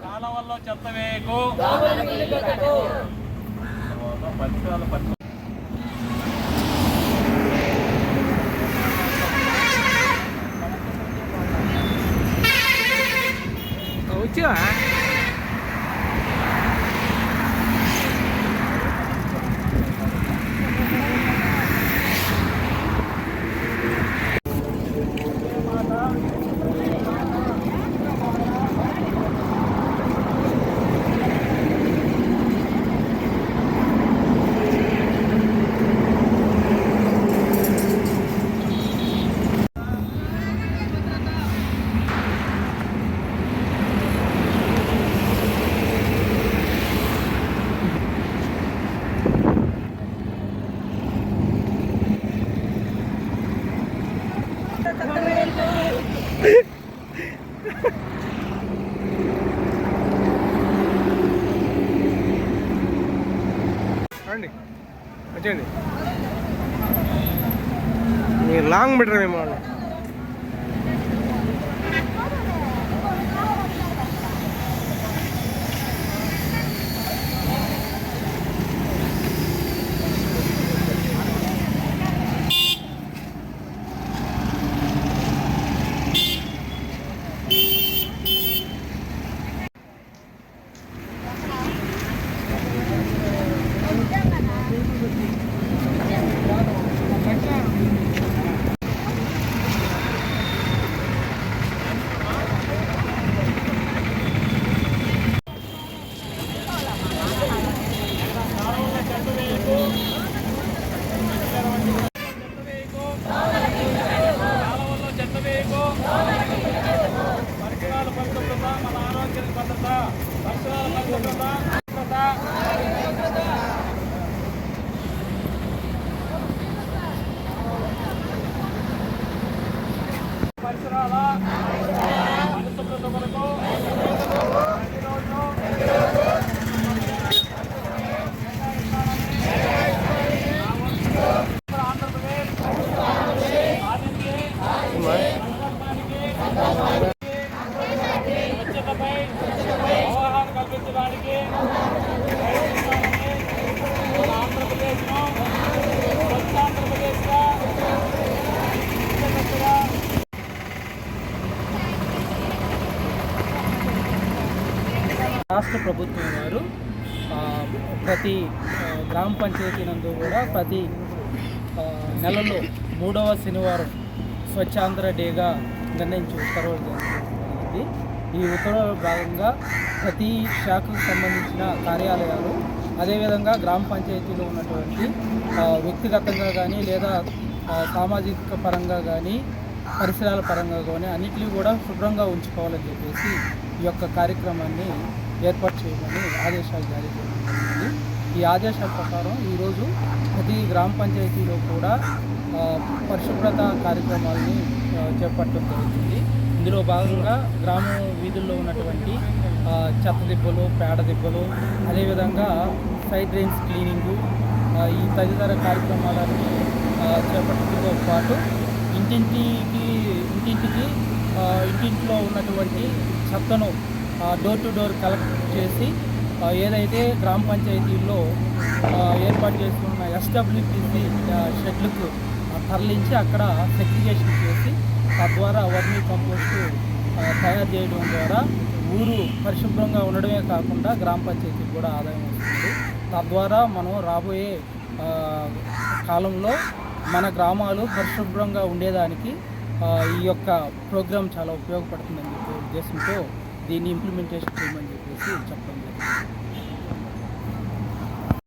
కాలవల్లో చెత్త వేయకు, పరిసరాలు వచ్చా వచ్చేయండి. మీరు లాంగ్ మీటర్ మేము పరిసరాల పరిశుభ్రత, మన ఆరోగ్య భద్రత, పరిసరాల పరిశుభ్రత, పరిసరాల పరిశుభ్రత కొరకు అవగాహన కల్పించడానికి ఆంధ్రప్రదేశ్లో ఆంధ్రప్రదేశ్గా రాష్ట్ర ప్రభుత్వం వారు ప్రతి గ్రామ పంచాయతీ నందు కూడా ప్రతి నెలలో 3వ శనివారం స్వచ్ఛాంధ్ర డేగా నిర్ణయించి ఉత్తర్వులు జరిగింది. ఈ ఉత్తర్వుల భాగంగా ప్రతి శాఖకు సంబంధించిన కార్యాలయాలు, అదేవిధంగా గ్రామ పంచాయతీలో ఉన్నటువంటి వ్యక్తిగతంగా కానీ లేదా సామాజిక పరంగా కానీ పరిసరాల పరంగా కానీ అన్నింటినీ కూడా శుభ్రంగా ఉంచుకోవాలని చెప్పేసి ఈ యొక్క కార్యక్రమాన్ని ఏర్పాటు చేయమని ఆదేశాలు జారీ చేయడం జరిగింది. ఈ ఆదేశాల ప్రకారం ఈరోజు ప్రతి గ్రామ పంచాయతీలో కూడా పరిశుభ్రత కార్యక్రమాలని చేపట్టడం జరుగుతుంది. ఇందులో భాగంగా గ్రామ వీధుల్లో ఉన్నటువంటి చెత్త దిబ్బలు, పేడ దిబ్బలు, అదేవిధంగా సైడ్ డ్రైన్స్ క్లీనింగు, ఈ తదితర కార్యక్రమాలన్నీ చేపట్టడంతో పాటు ఇంటింట్లో ఉన్నటువంటి చెత్తను డోర్ టు డోర్ కలెక్ట్ చేసి ఏదైతే గ్రామ పంచాయతీల్లో ఏర్పాటు చేస్తున్న ఎస్డబ్ల్యూపీసీ షెడ్లకు తరలించి అక్కడ సెగ్రిగేషన్ చేసి తద్వారా వర్మీ కంపోస్టు తయారు చేయడం ద్వారా ఊరు పరిశుభ్రంగా ఉండడమే కాకుండా గ్రామ పంచాయతీకి కూడా ఆదాయం వస్తుంది. తద్వారా మనం రాబోయే కాలంలో మన గ్రామాలు పరిశుభ్రంగా ఉండేదానికి ఈ యొక్క ప్రోగ్రాం చాలా ఉపయోగపడుతుందని చెప్పే ఉద్దేశంతో దీన్ని ఇంప్లిమెంటేషన్ చేయమని చెప్పేసి చెప్పడం జరిగింది.